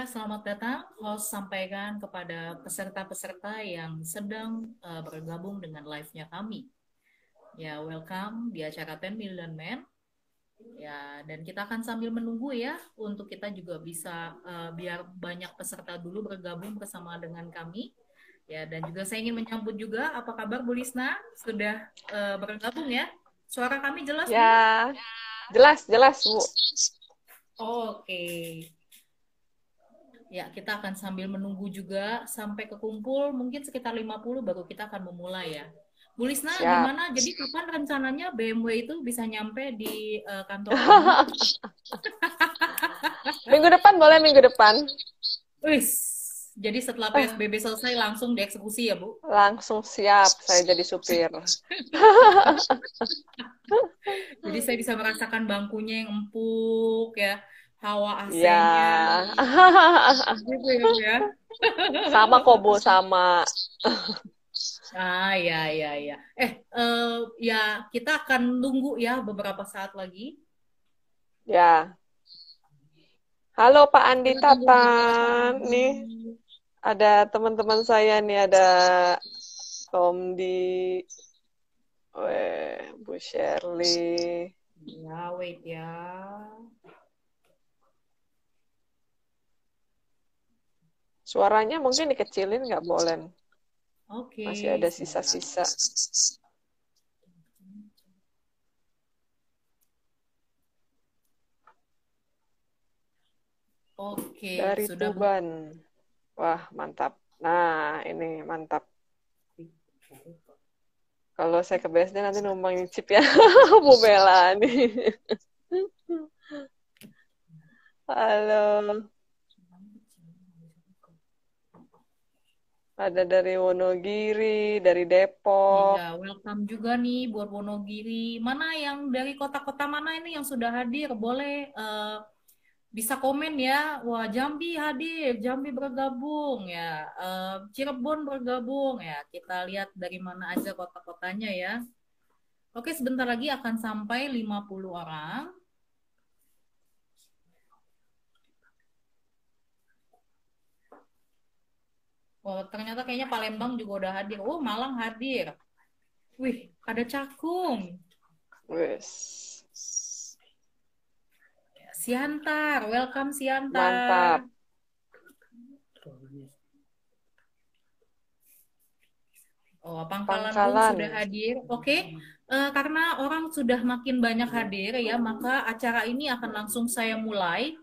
Ya, selamat datang. Host sampaikan kepada peserta-peserta yang sedang bergabung dengan live-nya kami. Ya, welcome di acara 10 Million Man. Ya, dan kita akan sambil menunggu ya untuk kita juga bisa biar banyak peserta dulu bergabung bersama dengan kami. Ya, dan juga saya ingin menyambut juga apa kabar Bu Lisna sudah bergabung ya. Suara kami jelas Bu? Ya, jelas, jelas, Bu. Oke. Ya, kita akan sambil menunggu juga sampai kekumpul mungkin sekitar 50 baru kita akan memulai ya. Bu Lisna, Siap. gimana? Jadi kapan rencananya BMW itu bisa nyampe di kantor kami? Minggu depan boleh minggu depan. Wis, jadi setelah Eh, PSBB selesai langsung dieksekusi ya, Bu? langsung siap saya jadi supir. Jadi saya bisa merasakan bangkunya yang empuk ya, hawa AC-nya, Ya. gitu ya, Bu ya. Sama kok, Bu, sama. Ah, ya, ya, ya. Ya kita akan tunggu ya beberapa saat lagi. Ya. Halo Pak Andi Kita tunggu beberapa saat Tatang. lagi. Nih, ada teman-teman saya nih, ada Komdi, Bu Shirley. Ya, wait ya. Suaranya mungkin dikecilin nggak boleh. Oke, Masih ada siap. sisa-sisa. Oke, Dari sudah Bu. Tuban. Wah, mantap. Nah, ini mantap. Kalau saya ke BSD nanti numpang chip ya, Bu Bella nih. Halo, ada dari Wonogiri, dari Depok. Iya, welcome juga nih buat Wonogiri. Mana yang dari kota-kota mana ini yang sudah hadir? Boleh bisa komen ya. Wah, Jambi hadir, Jambi bergabung ya. Cirebon bergabung ya. Kita lihat dari mana aja kota-kotanya ya. Oke, sebentar lagi akan sampai 50 orang. Oh, ternyata kayaknya Palembang juga udah hadir. Oh, Malang hadir. Wih, ada Cakung. Wes, Siantar, welcome mantap. Siantar. Oh, Pangkalan Bun Pangkalan. sudah hadir. Oke, karena orang sudah makin banyak hadir ya, maka acara ini akan langsung saya mulai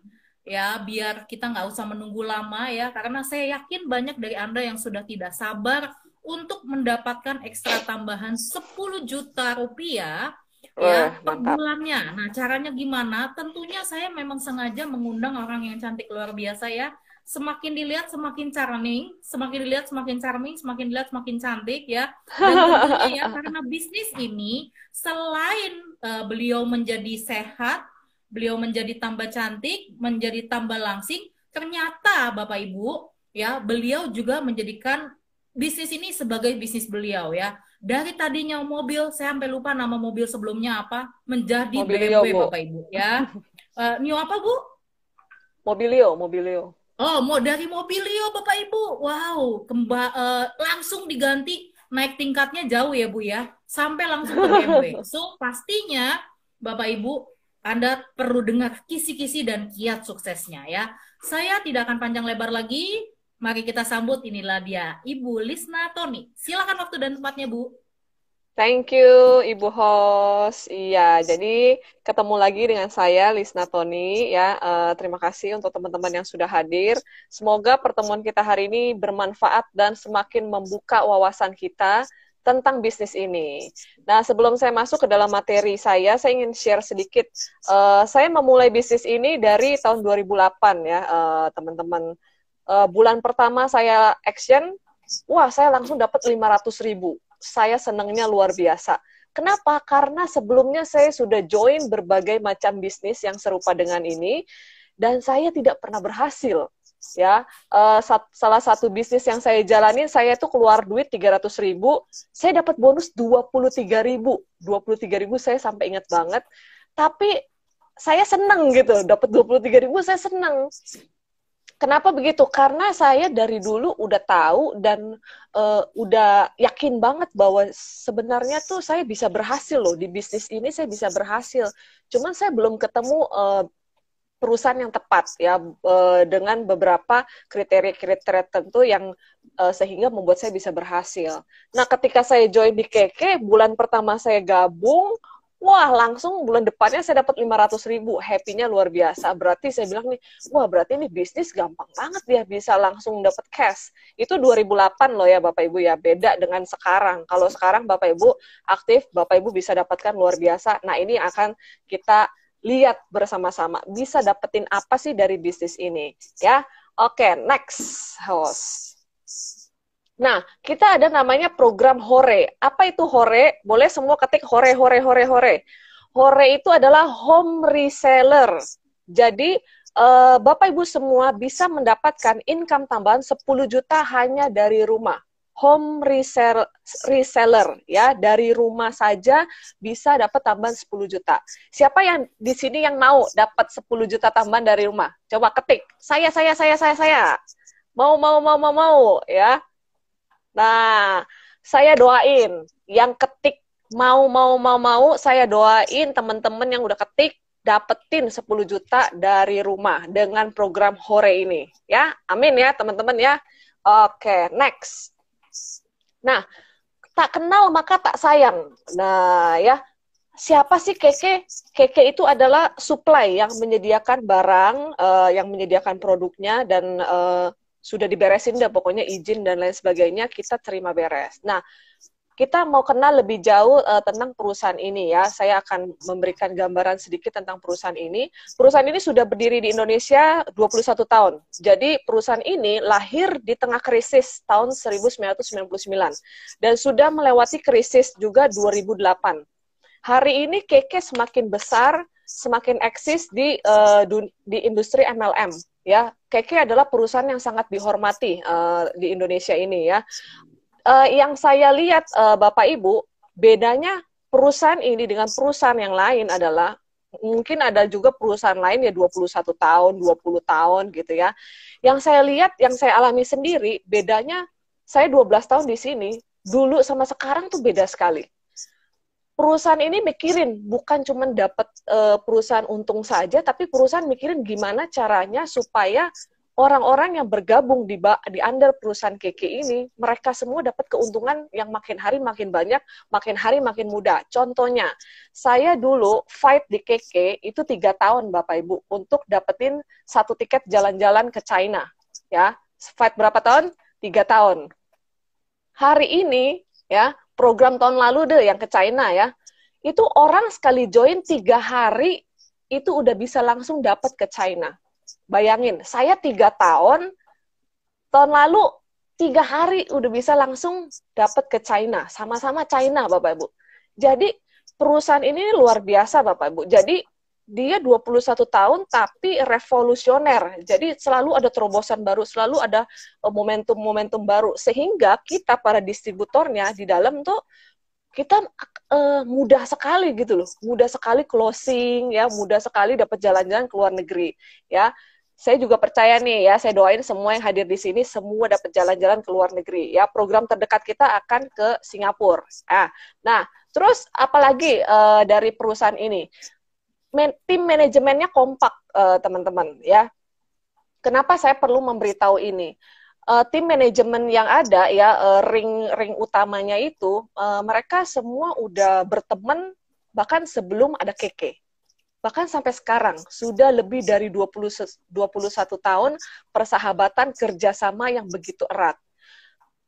ya, biar kita nggak usah menunggu lama ya, karena saya yakin banyak dari Anda yang sudah tidak sabar untuk mendapatkan ekstra tambahan 10 juta rupiah Wah, ya per mantap. bulannya. Nah, caranya gimana? Tentunya saya memang sengaja mengundang orang yang cantik luar biasa ya, semakin dilihat semakin charming, semakin dilihat semakin charming, semakin dilihat semakin cantik ya. Dan tentunya ya karena bisnis ini selain beliau menjadi sehat, beliau menjadi tambah cantik, menjadi tambah langsing, ternyata Bapak Ibu ya beliau juga menjadikan bisnis ini sebagai bisnis beliau ya. Dari tadinya mobil, saya sampai lupa nama mobil sebelumnya apa, menjadi Mobilio, BMW Bu. Bapak Ibu ya. New apa Bu? Mobilio, Mobilio. Oh, mau dari Mobilio Bapak Ibu. Wow, langsung diganti naik tingkatnya jauh ya Bu ya. Sampai langsung ke BMW. So, pastinya Bapak Ibu Anda perlu dengar kisi-kisi dan kiat suksesnya ya. Saya tidak akan panjang lebar lagi. Mari kita sambut inilah dia Ibu Lisna Toni. Silakan waktu dan tempatnya Bu. Thank you, Ibu host. Iya, jadi ketemu lagi dengan saya, Lisna Toni. Ya, terima kasih untuk teman-teman yang sudah hadir. Semoga pertemuan kita hari ini bermanfaat dan semakin membuka wawasan kita tentang bisnis ini. Nah, sebelum saya masuk ke dalam materi saya ingin share sedikit. Saya memulai bisnis ini dari tahun 2008 ya, teman-teman. Bulan pertama saya action, wah, saya langsung dapat 500.000. Saya senangnya luar biasa. Kenapa? Karena sebelumnya saya sudah join berbagai macam bisnis yang serupa dengan ini, dan saya tidak pernah berhasil. Ya, salah satu bisnis yang saya jalani, saya itu keluar duit 300.000, saya dapat bonus 23.000. 23.000 saya sampai ingat banget. Tapi saya senang gitu, dapat 23.000 saya senang. Kenapa begitu? Karena saya dari dulu udah tahu dan udah yakin banget bahwa sebenarnya tuh saya bisa berhasil loh di bisnis ini, saya bisa berhasil. Cuman saya belum ketemu perusahaan yang tepat ya, dengan beberapa kriteria-kriteria tertentu yang sehingga membuat saya bisa berhasil. Nah, ketika saya join di Keke, bulan pertama saya gabung, wah, langsung bulan depannya saya dapat 500.000, happy-nya luar biasa. Berarti saya bilang nih, wah, berarti ini bisnis gampang banget ya, bisa langsung dapat cash. Itu 2008 loh ya Bapak Ibu ya, beda dengan sekarang. Kalau sekarang Bapak Ibu aktif, Bapak Ibu bisa dapatkan luar biasa. Nah, ini akan kita lihat bersama-sama, bisa dapetin apa sih dari bisnis ini ya. Oke, next host. Nah, kita ada namanya program Hore. Apa itu Hore? Boleh semua ketik Hore, Hore, Hore, Hore. Hore itu adalah home reseller. Jadi, Bapak Ibu semua bisa mendapatkan income tambahan 10 juta hanya dari rumah. Home reseller, ya, dari rumah saja bisa dapat tambahan 10 juta. Siapa yang di sini yang mau dapat 10 juta tambahan dari rumah? Coba ketik. Saya. Mau, ya. Nah, saya doain yang ketik mau, saya doain teman-teman yang udah ketik dapetin 10 juta dari rumah dengan program Hore ini. Ya, amin ya teman-teman ya. Oke, next. Nah, tak kenal maka tak sayang. Nah, ya, siapa sih Keke? Keke itu adalah supply yang menyediakan barang, yang menyediakan produknya, dan sudah diberesin deh pokoknya izin dan lain sebagainya, kita terima beres. Nah, kita mau kenal lebih jauh tentang perusahaan ini ya. Saya akan memberikan gambaran sedikit tentang perusahaan ini. Perusahaan ini sudah berdiri di Indonesia 21 tahun. Jadi perusahaan ini lahir di tengah krisis tahun 1999 dan sudah melewati krisis juga 2008. Hari ini Keke semakin besar, semakin eksis di industri MLM. Ya, Keke adalah perusahaan yang sangat dihormati di Indonesia ini ya. Yang saya lihat Bapak Ibu, bedanya perusahaan ini dengan perusahaan yang lain adalah mungkin ada juga perusahaan lain ya 21 tahun, 20 tahun gitu ya. Yang saya lihat, yang saya alami sendiri, bedanya saya 12 tahun di sini, dulu sama sekarang tuh beda sekali. Perusahaan ini mikirin bukan cuma dapat perusahaan untung saja, tapi perusahaan mikirin gimana caranya supaya orang-orang yang bergabung di under perusahaan Keke ini, mereka semua dapat keuntungan yang makin hari makin banyak, makin hari makin mudah. Contohnya, saya dulu fight di Keke itu 3 tahun Bapak Ibu untuk dapetin 1 tiket jalan-jalan ke China. Ya, fight berapa tahun? 3 tahun. Hari ini, ya, program tahun lalu deh yang ke China ya, itu orang sekali join 3 hari itu udah bisa langsung dapat ke China. Bayangin, saya 3 tahun, tahun lalu 3 hari udah bisa langsung dapat ke China, sama-sama China Bapak Ibu. Jadi perusahaan ini luar biasa Bapak Ibu. Jadi dia 21 tahun tapi revolusioner. Jadi selalu ada terobosan baru, selalu ada momentum-momentum baru. Sehingga kita para distributornya di dalam tuh kita mudah sekali gitu loh, mudah sekali closing ya, mudah sekali dapat jalan-jalan ke luar negeri ya. Saya juga percaya nih ya, saya doain semua yang hadir di sini semua dapat jalan-jalan ke luar negeri ya. Program terdekat kita akan ke Singapura. Nah, terus apalagi dari perusahaan ini? Tim manajemennya kompak teman-teman ya. Kenapa saya perlu memberitahu ini? Tim manajemen yang ada ya, ring utamanya itu mereka semua udah berteman bahkan sebelum ada Keke. Bahkan sampai sekarang sudah lebih dari 21 tahun persahabatan kerjasama yang begitu erat.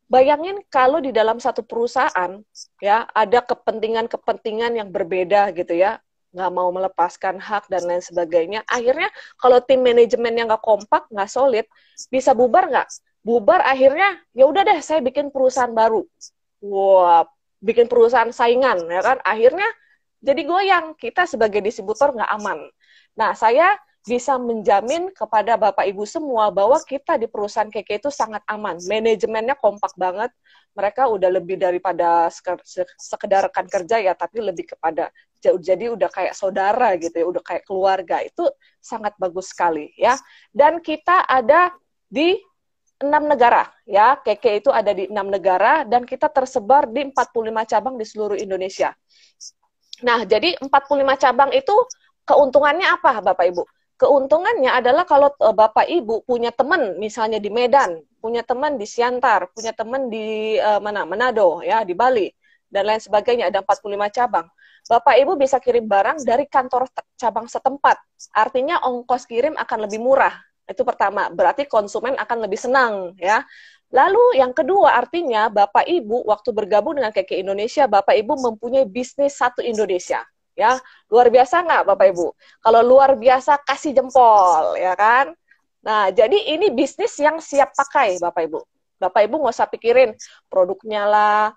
Bayangin kalau di dalam satu perusahaan ya ada kepentingan-kepentingan yang berbeda gitu ya, nggak mau melepaskan hak dan lain sebagainya. Akhirnya kalau tim manajemennya nggak kompak, nggak solid, bisa bubar nggak? Bubar akhirnya ya udah deh saya bikin perusahaan baru. Wah, bikin perusahaan saingan ya kan. Akhirnya jadi goyang, kita sebagai distributor nggak aman. Nah, saya bisa menjamin kepada Bapak Ibu semua bahwa kita di perusahaan Keke itu sangat aman. Manajemennya kompak banget. Mereka udah lebih daripada sekedar rekan kerja ya, tapi lebih kepada jadi udah kayak saudara gitu ya, udah kayak keluarga. Itu sangat bagus sekali ya. Dan kita ada di 6 negara ya. Keke itu ada di 6 negara dan kita tersebar di 45 cabang di seluruh Indonesia. Nah, jadi 45 cabang itu keuntungannya apa, Bapak Ibu? Keuntungannya adalah kalau Bapak Ibu punya teman misalnya di Medan, punya teman di Siantar, punya teman di Manado ya, di Bali dan lain sebagainya, ada 45 cabang. Bapak Ibu bisa kirim barang dari kantor cabang setempat. Artinya ongkos kirim akan lebih murah. Itu pertama, berarti konsumen akan lebih senang ya. Lalu yang kedua artinya Bapak Ibu waktu bergabung dengan Keke Indonesia, Bapak Ibu mempunyai bisnis satu Indonesia. Ya, luar biasa nggak Bapak Ibu? Kalau luar biasa kasih jempol, ya kan? Nah, jadi ini bisnis yang siap pakai Bapak Ibu. Bapak Ibu nggak usah pikirin produknya lah,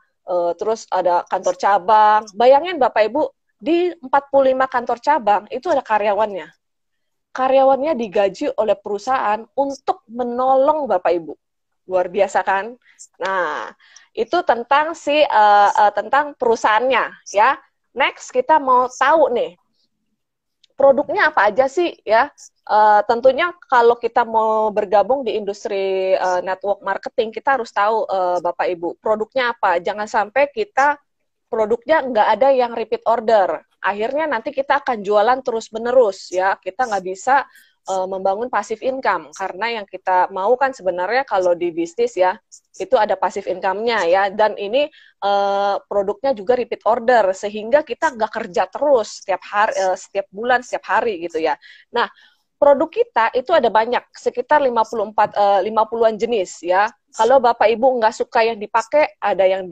terus ada kantor cabang. Bayangin Bapak Ibu, di 45 kantor cabang itu ada karyawannya. Karyawannya digaji oleh perusahaan untuk menolong Bapak Ibu. Luar biasa kan? Nah, itu tentang tentang perusahaannya ya. Next kita mau tahu nih produknya apa aja sih ya. Tentunya kalau kita mau bergabung di industri network marketing, kita harus tahu Bapak Ibu produknya apa. Jangan sampai kita produknya nggak ada yang repeat order. Akhirnya nanti kita akan jualan terus-menerus ya. Kita nggak bisa membangun passive income karena yang kita mau kan sebenarnya kalau di bisnis ya itu ada passive income-nya ya, dan ini produknya juga repeat order sehingga kita nggak kerja terus setiap hari, setiap bulan, setiap hari gitu ya. Nah, produk kita itu ada banyak, sekitar 50-an jenis ya. Kalau Bapak Ibu nggak suka yang dipakai, ada yang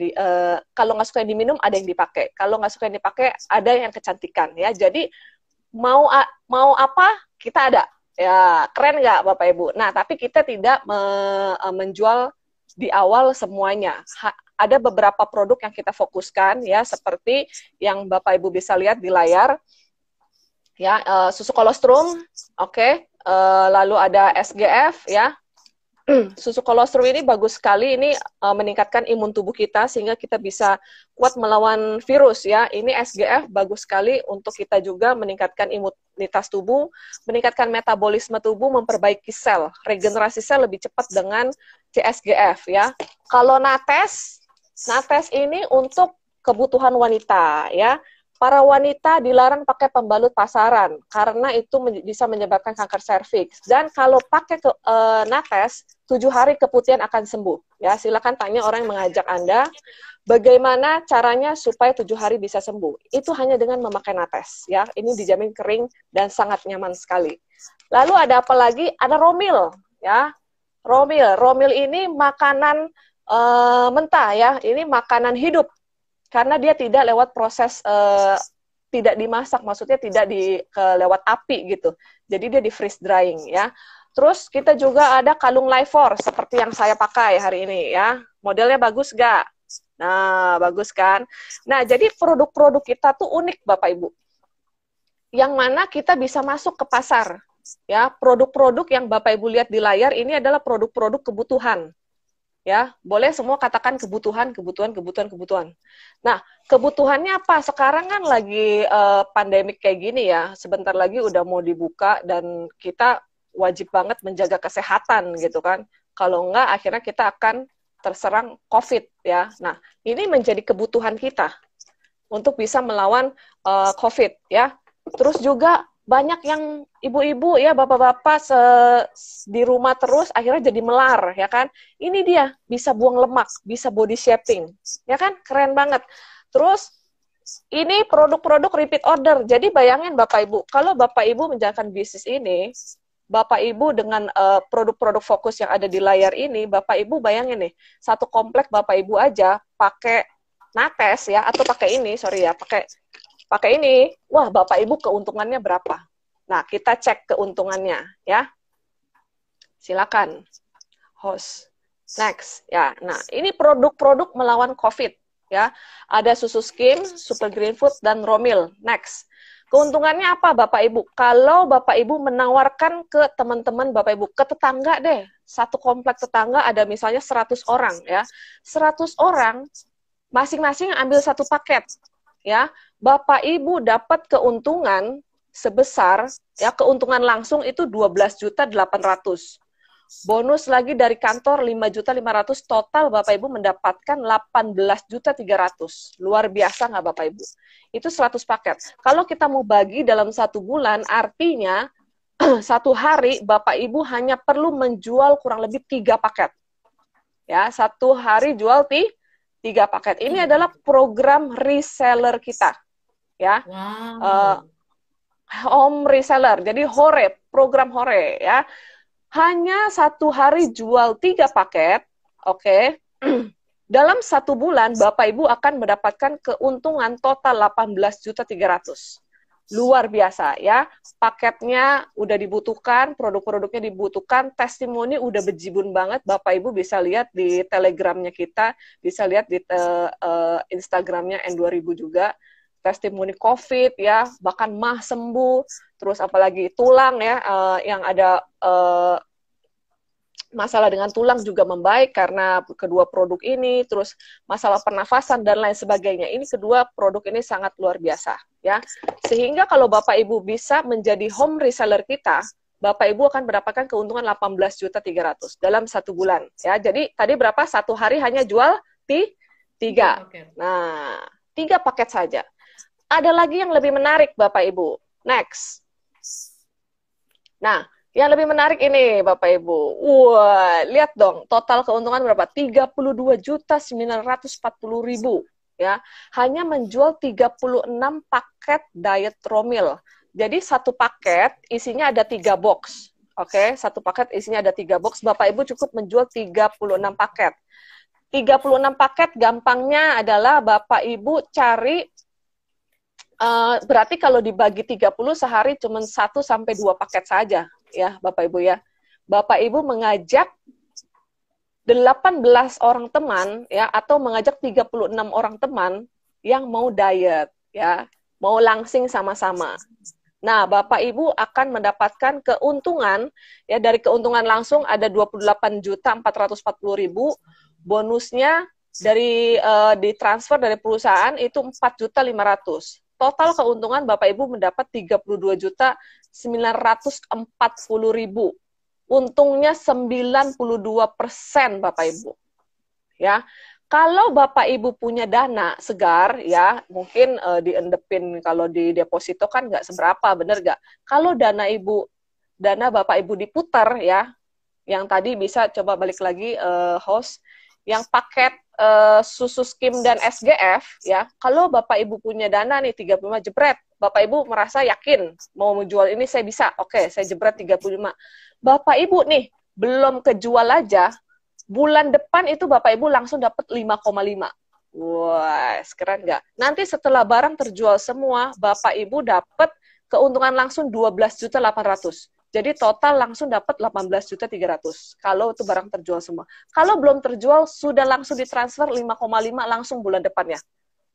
kalau nggak suka yang diminum, ada yang dipakai. Kalau nggak suka yang dipakai, ada yang kecantikan ya. Jadi mau apa kita ada. Ya, keren nggak Bapak Ibu? Nah, tapi kita tidak menjual di awal semuanya. Ada beberapa produk yang kita fokuskan ya, seperti yang Bapak Ibu bisa lihat di layar. Ya, susu kolostrum, oke. Lalu ada SGF ya. Susu kolostrum ini bagus sekali, ini meningkatkan imun tubuh kita sehingga kita bisa kuat melawan virus ya. Ini SGF bagus sekali untuk kita juga meningkatkan imunitas tubuh, meningkatkan metabolisme tubuh, memperbaiki sel, regenerasi sel lebih cepat dengan CSGF ya. Kalau Nates ini untuk kebutuhan wanita ya. Para wanita dilarang pakai pembalut pasaran karena itu bisa menyebabkan kanker serviks. Dan kalau pakai Nates, 7 hari keputihan akan sembuh. Ya, silakan tanya orang yang mengajak Anda bagaimana caranya supaya 7 hari bisa sembuh. Itu hanya dengan memakai Nates. Ya, ini dijamin kering dan sangat nyaman sekali. Lalu ada apa lagi? Ada Romil. Ya, Romil ini makanan mentah ya. Ini makanan hidup. Karena dia tidak lewat proses, tidak dimasak, maksudnya tidak lewat api gitu. Jadi dia di freeze drying ya. Terus kita juga ada kalung Lifor seperti yang saya pakai hari ini ya. Modelnya bagus gak? Nah, bagus kan? Nah, jadi produk-produk kita tuh unik Bapak Ibu. Yang mana kita bisa masuk ke pasar. Ya, produk-produk yang Bapak Ibu lihat di layar ini adalah produk-produk kebutuhan. Ya, boleh semua katakan kebutuhan. Nah, kebutuhannya apa? Sekarang kan lagi pandemik kayak gini ya, sebentar lagi udah mau dibuka dan kita wajib banget menjaga kesehatan gitu kan. Kalau enggak, akhirnya kita akan terserang COVID ya. Nah, ini menjadi kebutuhan kita untuk bisa melawan COVID ya. Terus juga banyak yang ibu-ibu ya, bapak-bapak di rumah terus akhirnya jadi melar ya kan. Ini dia bisa buang lemak, bisa body shaping ya kan, keren banget. Terus ini produk-produk repeat order. Jadi bayangin Bapak Ibu, kalau Bapak Ibu menjalankan bisnis ini, Bapak Ibu dengan produk-produk fokus yang ada di layar ini, Bapak Ibu bayangin nih, satu komplek Bapak Ibu aja pakai Nates ya, atau pakai ini, sorry ya, pakai ini, wah Bapak Ibu keuntungannya berapa? Nah, kita cek keuntungannya ya. Silakan, host. Next ya. Nah, ini produk-produk melawan COVID ya. Ada susu skim, super green food, dan Romil. Next. Keuntungannya apa Bapak Ibu? Kalau Bapak Ibu menawarkan ke teman-teman Bapak Ibu, ke tetangga deh. Satu komplek tetangga ada misalnya 100 orang ya. 100 orang masing-masing ambil satu paket ya. Bapak Ibu dapat keuntungan sebesar ya, keuntungan langsung itu 12.800.000. bonus lagi dari kantor 5.500.000, total Bapak Ibu mendapatkan 18.300.000. Luar biasa nggak Bapak Ibu? Itu 100 paket. Kalau kita mau bagi dalam 1 bulan, artinya 1 hari Bapak Ibu hanya perlu menjual kurang lebih 3 paket. Ya, 1 hari jual 3 paket. Ini adalah program reseller kita. Ya, Wow. home reseller. Jadi hore, program hore ya. Hanya 1 hari jual 3 paket, oke. Dalam 1 bulan, Bapak Ibu akan mendapatkan keuntungan total 18.300.000. Luar biasa ya, paketnya udah dibutuhkan, produk-produknya dibutuhkan, testimoni udah bejibun banget. Bapak Ibu bisa lihat di telegramnya kita, bisa lihat di Instagramnya N2000 juga, testimoni COVID ya, bahkan mah sembuh, terus apalagi tulang ya, yang ada masalah dengan tulang juga membaik karena kedua produk ini, terus masalah pernafasan dan lain sebagainya. Ini kedua produk ini sangat luar biasa ya. Sehingga kalau Bapak Ibu bisa menjadi home reseller kita, Bapak Ibu akan mendapatkan keuntungan 18.300.000 dalam 1 bulan ya. Jadi tadi berapa? 1 hari hanya jual 3. Nah, 3 paket saja. Ada lagi yang lebih menarik Bapak Ibu. Next. Nah, yang lebih menarik ini, Bapak Ibu. Wah, lihat dong, total keuntungan berapa? 32.940.000 ya. Hanya menjual 36 paket diet Romil. Jadi 1 paket isinya ada 3 box. Oke, 1 paket isinya ada 3 box. Bapak Ibu cukup menjual 36 paket. 36 paket gampangnya adalah Bapak Ibu cari berarti kalau dibagi 30 sehari cuma 1 sampai 2 paket saja ya Bapak Ibu ya. Bapak Ibu mengajak 18 orang teman ya atau mengajak 36 orang teman yang mau diet ya, mau langsing sama-sama. Nah, Bapak Ibu akan mendapatkan keuntungan ya, dari keuntungan langsung ada 28.440.000, bonusnya dari ditransfer dari perusahaan itu 4.500.000. Total keuntungan Bapak Ibu mendapat 32.940.000. Untungnya 92% Bapak Ibu. Ya. Kalau Bapak Ibu punya dana segar ya, mungkin diendepin, kalau di deposito kan nggak seberapa, bener nggak? Kalau dana Bapak Ibu diputar ya, yang tadi bisa coba balik lagi host, yang paket susu skim dan SGF ya, kalau Bapak Ibu punya dana nih 35 jebret, Bapak Ibu merasa yakin mau menjual ini saya bisa, oke saya jebret 35. Bapak Ibu nih belum kejual aja, bulan depan itu Bapak Ibu langsung dapat 5,5. Wah, keren nggak? Nanti setelah barang terjual semua, Bapak Ibu dapat keuntungan langsung 12.800.000. Jadi total langsung dapat 18.300.000 kalau itu barang terjual semua. Kalau belum terjual, sudah langsung ditransfer 5,5 langsung bulan depannya.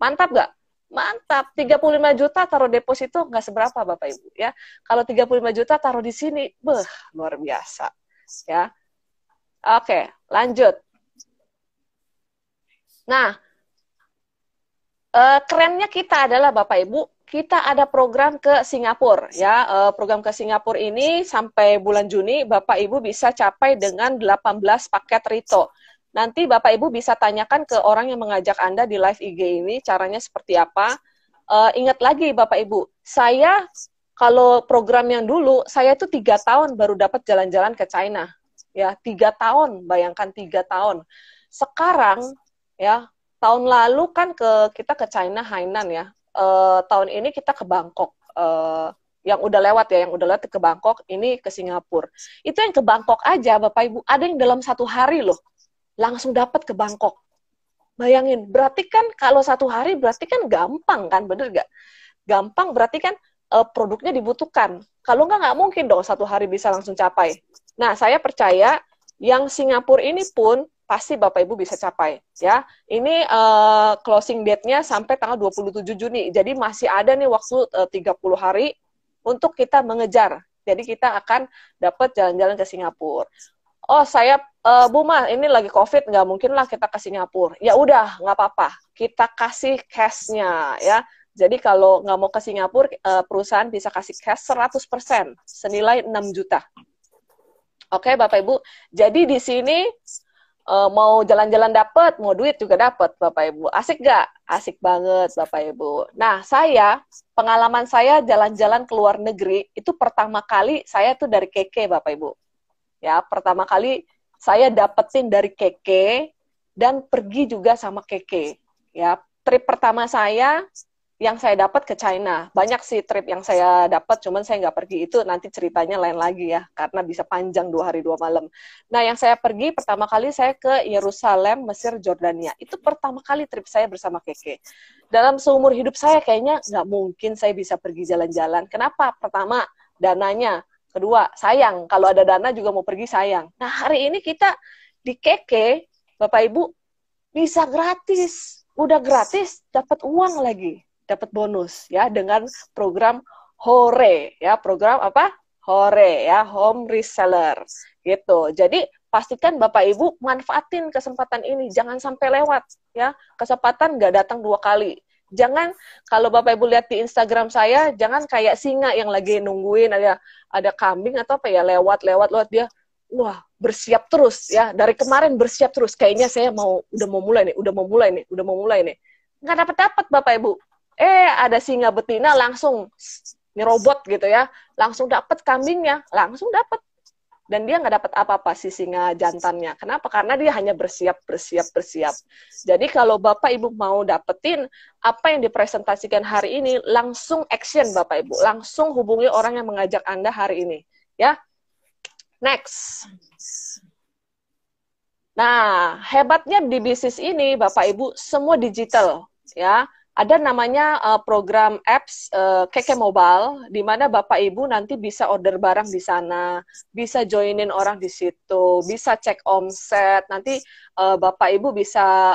Mantap nggak? Mantap. 35 juta taruh deposito nggak seberapa Bapak Ibu ya. Kalau 35 juta taruh di sini, luar biasa ya. Oke, lanjut. Nah, kerennya kita adalah Bapak Ibu, kita ada program ke Singapura ya. Program ke Singapura ini sampai bulan Juni Bapak Ibu bisa capai dengan 18 paket Rito. Nanti Bapak Ibu bisa tanyakan ke orang yang mengajak Anda di live IG ini caranya seperti apa. Ingat lagi Bapak Ibu, saya kalau program yang dulu saya itu 3 tahun baru dapat jalan-jalan ke China. Ya, 3 tahun, bayangkan 3 tahun. Sekarang ya, tahun lalu kan kita ke China, Hainan ya. Tahun ini kita ke Bangkok. Yang udah lewat ya, yang udah lewat ke Bangkok, ini ke Singapura. Itu yang ke Bangkok aja, Bapak Ibu, ada yang dalam 1 hari loh, langsung dapat ke Bangkok. Bayangin, berarti kan kalau 1 hari berarti kan gampang kan, bener gak? Gampang berarti kan produknya dibutuhkan. Kalau nggak mungkin dong 1 hari bisa langsung capai. Nah, saya percaya yang Singapura ini pun pasti Bapak Ibu bisa capai ya. Ini closing date-nya sampai tanggal 27 Juni. Jadi masih ada nih waktu 30 hari untuk kita mengejar. Jadi kita akan dapat jalan-jalan ke Singapura. Oh, saya Bu Ma, ini lagi COVID, nggak mungkin lah kita ke Singapura. Ya udah, nggak apa-apa. Kita kasih cash-nya ya. Jadi kalau nggak mau ke Singapura, perusahaan bisa kasih cash 100% senilai 6 juta. Oke, Bapak Ibu. Jadi di sini mau jalan-jalan dapat, mau duit juga dapat, Bapak Ibu. Asik gak? Asik banget, Bapak Ibu. Nah, pengalaman saya jalan-jalan ke luar negeri, itu pertama kali saya tuh dari Keke, Bapak Ibu. Ya, pertama kali saya dapetin dari Keke, dan pergi juga sama Keke. Ya, trip pertama saya yang saya dapat ke China. Banyak sih trip yang saya dapat, cuman saya nggak pergi. Itu nanti ceritanya lain lagi ya, karena bisa panjang 2 hari 2 malam. Nah, yang saya pergi pertama kali saya ke Yerusalem, Mesir, Jordania. Itu pertama kali trip saya bersama Keke. Dalam seumur hidup saya kayaknya nggak mungkin saya bisa pergi jalan-jalan. Kenapa? Pertama, dananya. Kedua, sayang. Kalau ada dana juga mau pergi sayang. Nah, hari ini kita di Keke, Bapak Ibu, bisa gratis. Udah gratis, dapat uang lagi, dapat bonus ya dengan program HORE ya, program apa? HORE ya, home reseller gitu. Jadi pastikan Bapak Ibu manfaatin kesempatan ini, jangan sampai lewat ya. Kesempatan nggak datang 2 kali. Jangan, kalau Bapak Ibu lihat di Instagram saya, jangan kayak singa yang lagi nungguin ada kambing atau apa ya, lewat dia, wah, bersiap terus ya, dari kemarin bersiap terus, kayaknya saya udah mau mulai nih, nggak dapat Bapak Ibu. Ada singa betina langsung nyerobot gitu ya, langsung dapat kambingnya, langsung dapat, dan dia nggak dapat apa-apa si singa jantannya. Kenapa? Karena dia hanya bersiap. Jadi kalau Bapak Ibu mau dapetin apa yang dipresentasikan hari ini, langsung action Bapak Ibu, langsung hubungi orang yang mengajak Anda hari ini ya. Next. Nah, hebatnya di bisnis ini Bapak Ibu semua digital ya. Ada namanya program apps Keke Mobile, di mana Bapak Ibu nanti bisa order barang di sana, bisa joinin orang di situ, bisa cek omset, nanti Bapak Ibu bisa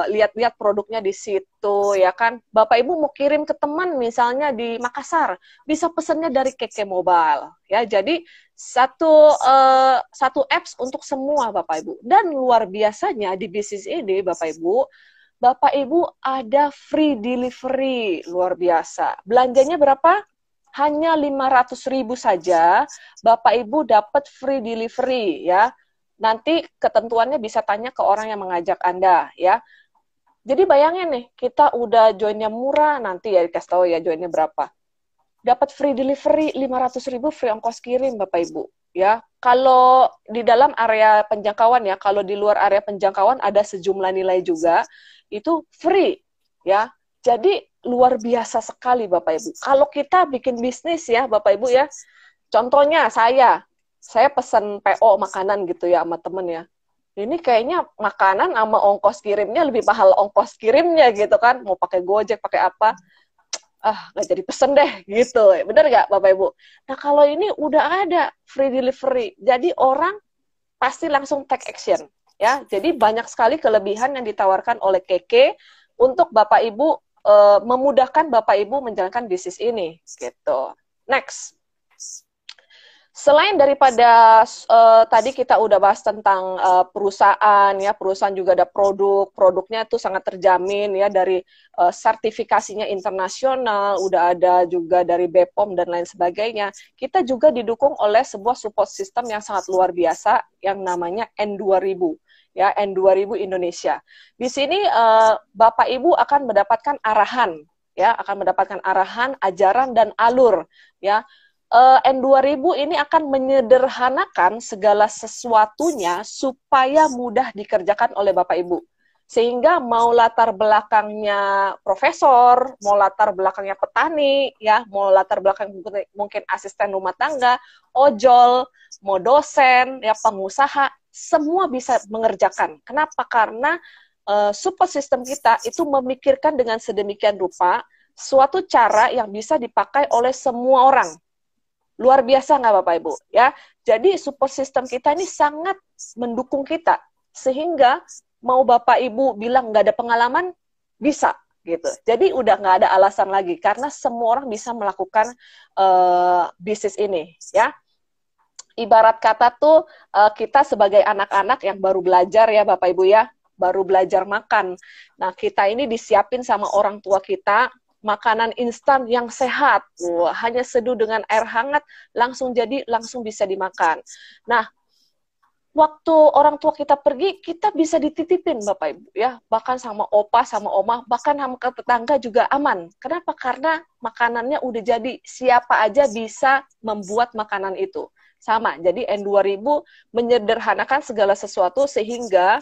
lihat-lihat produknya di situ, ya kan. Bapak Ibu mau kirim ke teman misalnya di Makassar, bisa pesennya dari Keke Mobile, ya. Jadi satu apps untuk semua Bapak Ibu. Dan luar biasanya di bisnis ini Bapak Ibu ada free delivery, luar biasa. Belanjanya berapa? Hanya 500.000 saja, Bapak Ibu dapat free delivery ya. Nanti ketentuannya bisa tanya ke orang yang mengajak Anda ya. Jadi bayangin nih, kita udah joinnya murah, nanti ya dikasih tahu ya joinnya berapa. Dapat free delivery 500.000, free ongkos kirim Bapak Ibu ya. Kalau di dalam area penjangkauan ya, kalau di luar area penjangkauan ada sejumlah nilai juga, itu free ya. Jadi luar biasa sekali Bapak Ibu. Kalau kita bikin bisnis ya Bapak Ibu ya, contohnya saya pesan PO makanan gitu ya sama temen ya. Ini kayaknya makanan sama ongkos kirimnya lebih mahal ongkos kirimnya gitu kan. Mau pakai Gojek, pakai apa? Nggak jadi pesen deh gitu. Bener nggak Bapak Ibu? Nah kalau ini udah ada free delivery. Jadi orang pasti langsung take action. Ya, jadi banyak sekali kelebihan yang ditawarkan oleh Keke untuk Bapak Ibu memudahkan Bapak Ibu menjalankan bisnis ini, gitu. Next. Selain daripada tadi kita udah bahas tentang perusahaan ya, perusahaan juga ada produknya tuh sangat terjamin ya, dari sertifikasinya internasional, udah ada juga dari BPOM dan lain sebagainya. Kita juga didukung oleh sebuah support system yang sangat luar biasa yang namanya N2000 ya, N2000 Indonesia. Di sini Bapak Ibu akan mendapatkan arahan ya, akan mendapatkan arahan, ajaran dan alur ya. N2000 ini akan menyederhanakan segala sesuatunya supaya mudah dikerjakan oleh Bapak Ibu. Sehingga mau latar belakangnya profesor, mau latar belakangnya petani, ya, mau latar belakang mungkin asisten rumah tangga, ojol, mau dosen, ya, pengusaha, semua bisa mengerjakan. Kenapa? Karena support system kita itu memikirkan dengan sedemikian rupa suatu cara yang bisa dipakai oleh semua orang. Luar biasa nggak Bapak Ibu? Ya, jadi support system kita ini sangat mendukung kita, sehingga mau Bapak Ibu bilang nggak ada pengalaman, bisa gitu. Jadi udah nggak ada alasan lagi, karena semua orang bisa melakukan bisnis ini, ya. Ibarat kata tuh kita sebagai anak-anak yang baru belajar ya Bapak Ibu ya, baru belajar makan. Nah kita ini disiapin sama orang tua kita makanan instan yang sehat. Hanya seduh dengan air hangat langsung jadi, langsung bisa dimakan. Nah waktu orang tua kita pergi, kita bisa dititipin Bapak Ibu ya, bahkan sama opa, sama oma, bahkan sama ke tetangga juga aman. Kenapa? Karena makanannya udah jadi, siapa aja bisa membuat makanan itu. Sama, jadi N2000 menyederhanakan segala sesuatu sehingga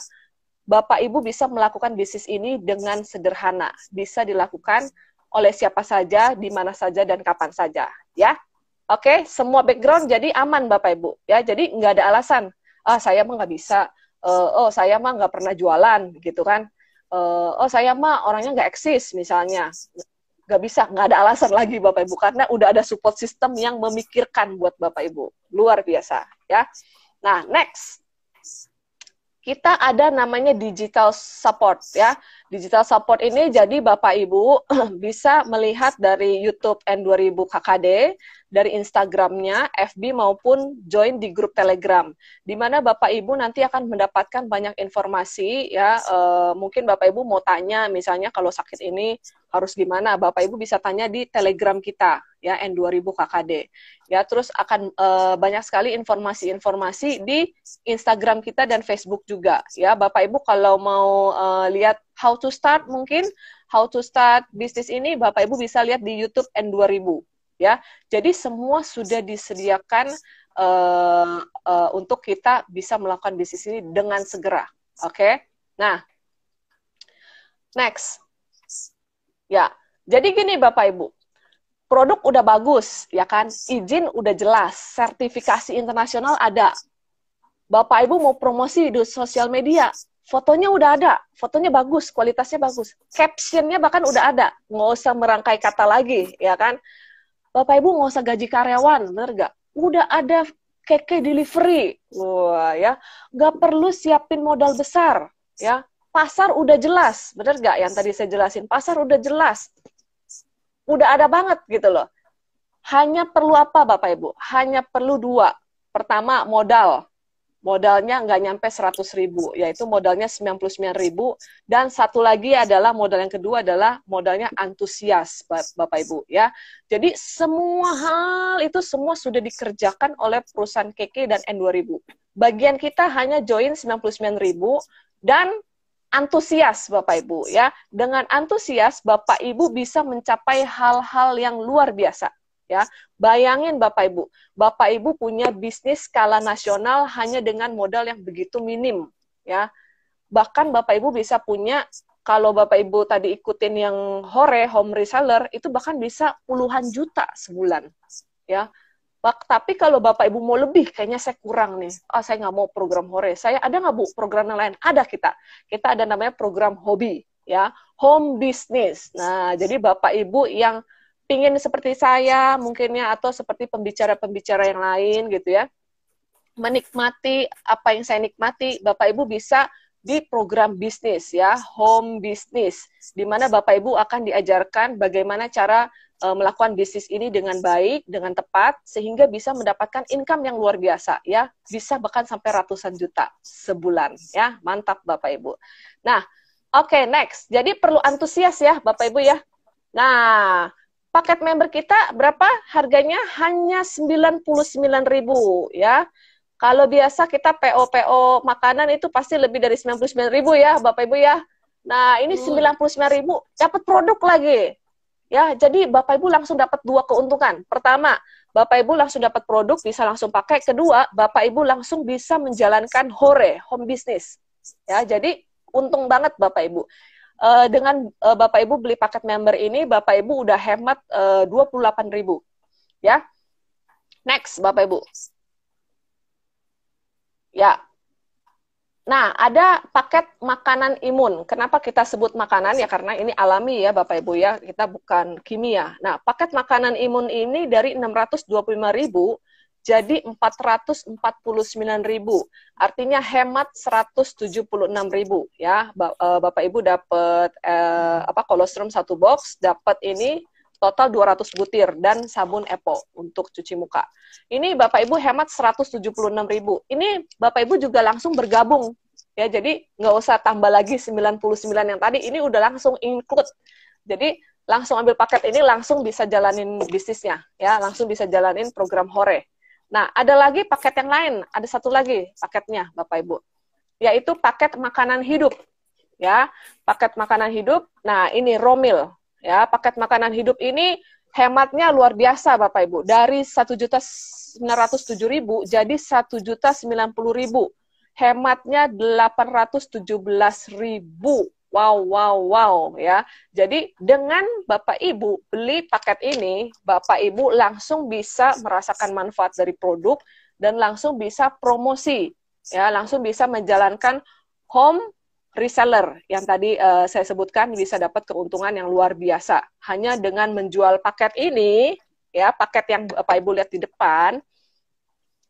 Bapak Ibu bisa melakukan bisnis ini dengan sederhana, bisa dilakukan oleh siapa saja, di mana saja, dan kapan saja ya. Oke, semua background jadi aman Bapak Ibu ya, jadi nggak ada alasan saya mah nggak bisa, oh saya mah nggak pernah jualan gitu kan, oh saya mah orangnya nggak eksis misalnya, nggak bisa, nggak ada alasan lagi Bapak Ibu, karena udah ada support system yang memikirkan buat Bapak Ibu, luar biasa ya. Nah next, kita ada namanya digital support ya. Digital support ini jadi Bapak Ibu bisa melihat dari YouTube N2000 KKD, dari Instagramnya, FB maupun join di grup Telegram, di mana Bapak Ibu nanti akan mendapatkan banyak informasi ya. Mungkin Bapak Ibu mau tanya, misalnya kalau sakit ini harus gimana, Bapak Ibu bisa tanya di Telegram kita ya, N2000 KKD ya. Terus akan banyak sekali informasi-informasi di Instagram kita dan Facebook juga ya. Bapak Ibu kalau mau lihat how to start, mungkin how to start bisnis ini, Bapak Ibu bisa lihat di YouTube N2000 ya. Jadi semua sudah disediakan untuk kita bisa melakukan bisnis ini dengan segera. Oke. Nah, next. Ya. Jadi gini Bapak Ibu. Produk udah bagus, ya kan? Izin udah jelas, sertifikasi internasional ada. Bapak Ibu mau promosi di sosial media, fotonya udah ada, fotonya bagus, kualitasnya bagus, captionnya bahkan udah ada, nggak usah merangkai kata lagi, ya kan? Bapak Ibu nggak usah gaji karyawan, bener nggak? Udah ada KK delivery, wah ya, nggak perlu siapin modal besar, ya. Pasar udah jelas, bener nggak? Yang tadi saya jelasin, pasar udah jelas, udah ada banget gitu loh. Hanya perlu apa Bapak Ibu? Hanya perlu dua. Pertama, modal. Modalnya nggak nyampe 100.000, yaitu modalnya 99.000. Dan satu lagi adalah modal yang kedua adalah modalnya antusias, Bapak Ibu ya. Jadi semua hal itu semua sudah dikerjakan oleh perusahaan KK dan N2000. Bagian kita hanya join 99.000 dan antusias Bapak Ibu ya. Dengan antusias Bapak Ibu bisa mencapai hal-hal yang luar biasa. Ya, bayangin Bapak Ibu punya bisnis skala nasional hanya dengan modal yang begitu minim, ya. Bahkan Bapak Ibu bisa punya, kalau Bapak Ibu tadi ikutin yang home reseller, itu bahkan bisa puluhan juta sebulan, ya. Tapi kalau Bapak Ibu mau lebih, kayaknya saya kurang nih. Saya nggak mau program hore. Saya ada nggak Bu program yang lain? Ada kita. Kita ada namanya program hobi, ya, home business. Nah, jadi Bapak Ibu yang pingin seperti saya mungkinnya atau seperti pembicara-pembicara yang lain gitu ya, menikmati apa yang saya nikmati, Bapak Ibu bisa di program bisnis ya, home business, di mana Bapak Ibu akan diajarkan bagaimana cara melakukan bisnis ini dengan baik, dengan tepat, sehingga bisa mendapatkan income yang luar biasa ya, bisa bahkan sampai ratusan juta sebulan ya, mantap Bapak Ibu. Nah, oke, next, jadi perlu antusias ya Bapak Ibu ya. Nah, paket member kita berapa? Harganya hanya 99.000 ya. Kalau biasa kita PO makanan itu pasti lebih dari 99.000 ya, Bapak Ibu ya. Nah, ini 99.000 dapat produk lagi. Ya, jadi Bapak Ibu langsung dapat dua keuntungan. Pertama, Bapak Ibu langsung dapat produk, bisa langsung pakai. Kedua, Bapak Ibu langsung bisa menjalankan home business. Ya, jadi untung banget Bapak Ibu. Dengan Bapak Ibu beli paket member ini, Bapak Ibu udah hemat 28.000 ya. Next Bapak Ibu. Ya. Nah, ada paket makanan imun. Kenapa kita sebut makanan? Ya karena ini alami ya Bapak Ibu ya, kita bukan kimia. Nah, paket makanan imun ini dari 625.000 jadi 449.000, artinya hemat 176.000 ya. Bapak Ibu dapat kolostrum 1 box, dapat ini total 200 butir dan sabun Epo untuk cuci muka. Ini Bapak Ibu hemat 176.000. Ini Bapak Ibu juga langsung bergabung ya, jadi nggak usah tambah lagi 99 yang tadi, ini udah langsung include. Jadi langsung ambil paket ini, langsung bisa jalanin bisnisnya ya, langsung bisa jalanin program hore. Nah, ada lagi paket yang lain, ada satu lagi paketnya, Bapak Ibu, yaitu paket makanan hidup. Ya, paket makanan hidup. Nah, ini Romil. Ya, paket makanan hidup ini hematnya luar biasa, Bapak Ibu. Dari 1.907.000 jadi 1.090.000. Hematnya 817.000. Wow, wow, wow, ya. Jadi dengan Bapak Ibu beli paket ini, Bapak Ibu langsung bisa merasakan manfaat dari produk dan langsung bisa promosi, ya, langsung bisa menjalankan home reseller yang tadi saya sebutkan, bisa dapat keuntungan yang luar biasa. Hanya dengan menjual paket ini, ya, paket yang Bapak Ibu lihat di depan,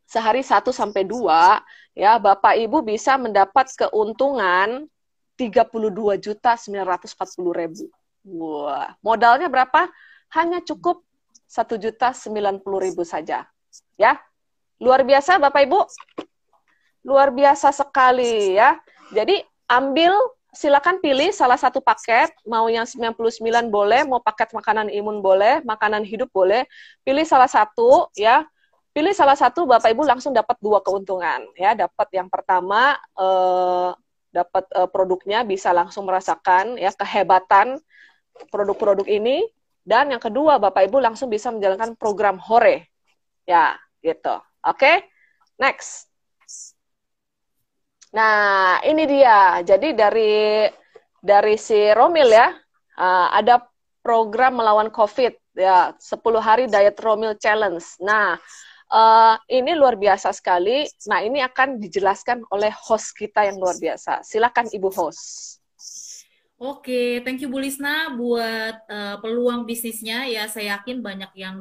sehari 1 sampai 2, ya, Bapak Ibu bisa mendapat keuntungan 32.940.000. Wah, modalnya berapa? Hanya cukup 1.090.000 saja. Ya, luar biasa Bapak Ibu. Luar biasa sekali ya. Jadi silakan pilih salah satu paket, mau yang 99 boleh, mau paket makanan imun boleh, makanan hidup boleh. Pilih salah satu ya. Pilih salah satu, Bapak Ibu langsung dapat 2 keuntungan ya. Dapat yang pertama dapat produknya, bisa langsung merasakan ya kehebatan produk-produk ini, dan yang kedua Bapak Ibu langsung bisa menjalankan program Hore ya gitu. Oke, next. Nah ini dia, jadi dari si Romil ya, ada program melawan COVID ya, 10 hari diet Romil challenge. Nah ini luar biasa sekali. Nah, ini akan dijelaskan oleh host kita yang luar biasa. Silakan Ibu host. Oke, thank you Bu Lisna buat peluang bisnisnya ya. Saya yakin banyak yang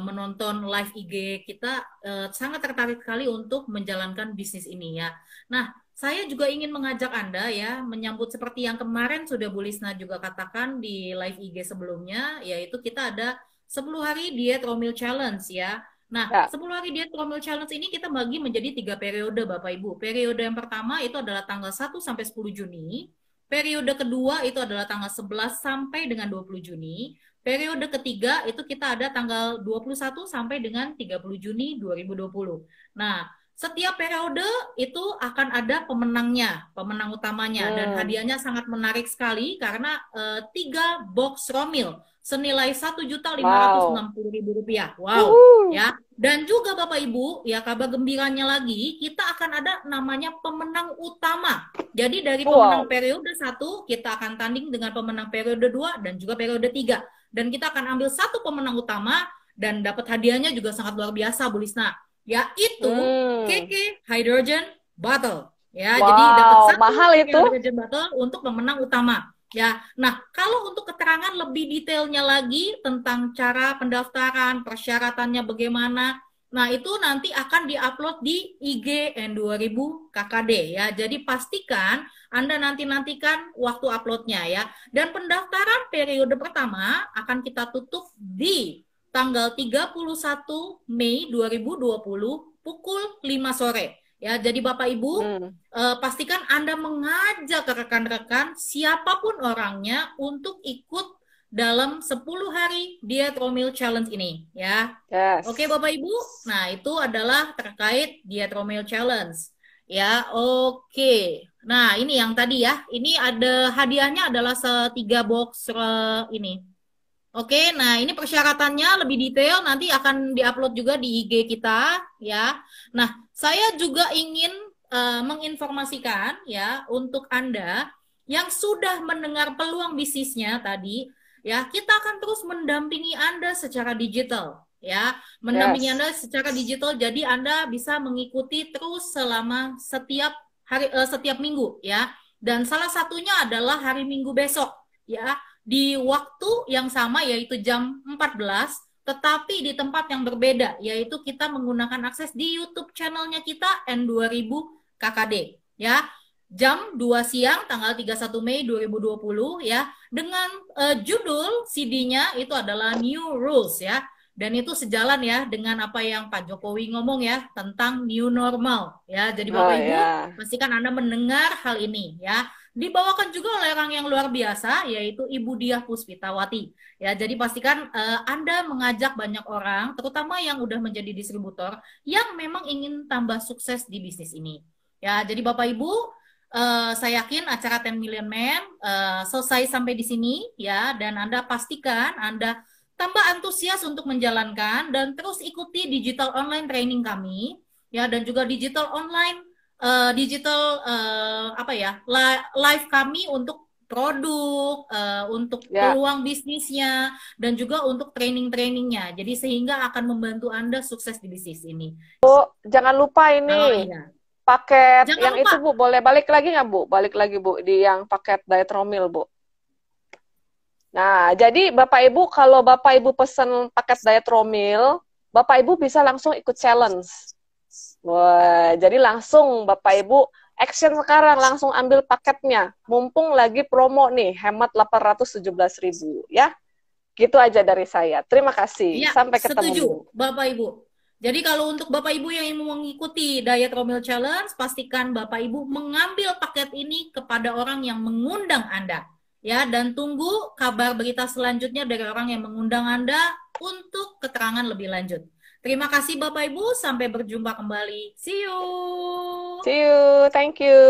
menonton live IG kita sangat tertarik sekali untuk menjalankan bisnis ini ya. Nah, saya juga ingin mengajak Anda ya menyambut seperti yang kemarin sudah Bu Lisna juga katakan di live IG sebelumnya, yaitu kita ada 10 hari diet Romil Challenge ya. Nah, ya. 10 hari diet Romil Challenge ini kita bagi menjadi 3 periode Bapak Ibu. Periode yang pertama itu adalah tanggal 1 sampai 10 Juni. Periode kedua itu adalah tanggal 11 sampai dengan 20 Juni. Periode ketiga itu kita ada tanggal 21 sampai dengan 30 Juni 2020. Nah, setiap periode itu akan ada pemenangnya, pemenang utamanya, dan hadiahnya sangat menarik sekali karena 3 box Romil senilai Rp1.560.000. Wow, ya. Dan juga Bapak Ibu, ya kabar gembiranya lagi, kita akan ada namanya pemenang utama. Jadi dari pemenang periode 1, kita akan tanding dengan pemenang periode 2 dan juga periode 3. Dan kita akan ambil satu pemenang utama dan dapat hadiahnya juga sangat luar biasa, Bu Lisna. Yaitu KK Hydrogen Bottle. Ya, jadi dapat satu mahal itu Hydrogen Bottle untuk pemenang utama. Ya, nah kalau untuk keterangan lebih detailnya lagi tentang cara pendaftaran, persyaratannya bagaimana, nah itu nanti akan diupload di IG N2000 KKD ya. Jadi pastikan Anda nantikan waktu uploadnya ya. Dan pendaftaran periode pertama akan kita tutup di tanggal 31 Mei 2020 pukul 5 sore. Ya, jadi Bapak Ibu pastikan Anda mengajak rekan-rekan siapapun orangnya untuk ikut dalam 10 hari diet Romil Challenge ini ya. Yes. Oke Bapak Ibu, nah itu adalah terkait diet Romil Challenge ya. Oke, nah ini yang tadi ya, ini ada hadiahnya adalah 3 box ini. Oke, nah ini persyaratannya lebih detail nanti akan diupload juga di IG kita ya. Nah, saya juga ingin menginformasikan ya untuk Anda yang sudah mendengar peluang bisnisnya tadi ya, kita akan terus mendampingi Anda secara digital ya, mendampingi Anda secara digital. Jadi Anda bisa mengikuti terus selama setiap hari setiap minggu ya. Dan salah satunya adalah hari Minggu besok ya, di waktu yang sama yaitu jam 14, tetapi di tempat yang berbeda, yaitu kita menggunakan akses di YouTube channelnya kita N2000 KKD ya, jam 2 siang tanggal 31 Mei 2020 ya, dengan judul CD-nya itu adalah New Rules ya. Dan itu sejalan ya dengan apa yang Pak Jokowi ngomong ya tentang new normal ya. Jadi Oh Bapak Ibu ya. pastikan Anda mendengar hal ini ya. Dibawakan juga oleh orang yang luar biasa yaitu Ibu Diah Puspitawati. Ya, jadi pastikan Anda mengajak banyak orang, terutama yang udah menjadi distributor yang memang ingin tambah sukses di bisnis ini. Ya, jadi Bapak Ibu, saya yakin acara 10 Million Man selesai sampai di sini ya, dan Anda pastikan Anda tambah antusias untuk menjalankan dan terus ikuti digital online training kami ya, dan juga digital online digital apa ya live kami untuk produk, untuk Ya. peluang bisnisnya, dan juga untuk training-trainingnya. Jadi sehingga akan membantu Anda sukses di bisnis ini. Jangan lupa Oh ini iya, paket jangan yang lupa. itu Bu, boleh balik lagi nggak Bu? Balik lagi Bu di yang paket diet romil Bu. Nah, jadi Bapak Ibu kalau Bapak Ibu pesen paket diet romil, Bapak Ibu bisa langsung ikut challenge. Wah, jadi langsung Bapak Ibu action sekarang langsung ambil paketnya. Mumpung lagi promo nih, hemat 817.000 ya. Gitu aja dari saya. Terima kasih. Iya, Sampai ketemu. setuju, Bapak Ibu. Jadi kalau untuk Bapak Ibu yang ingin mengikuti Diet Romil Challenge, pastikan Bapak Ibu mengambil paket ini kepada orang yang mengundang Anda. Ya, dan tunggu kabar berita selanjutnya dari orang yang mengundang Anda untuk keterangan lebih lanjut. Terima kasih Bapak Ibu, sampai berjumpa kembali. See you. See you. Thank you.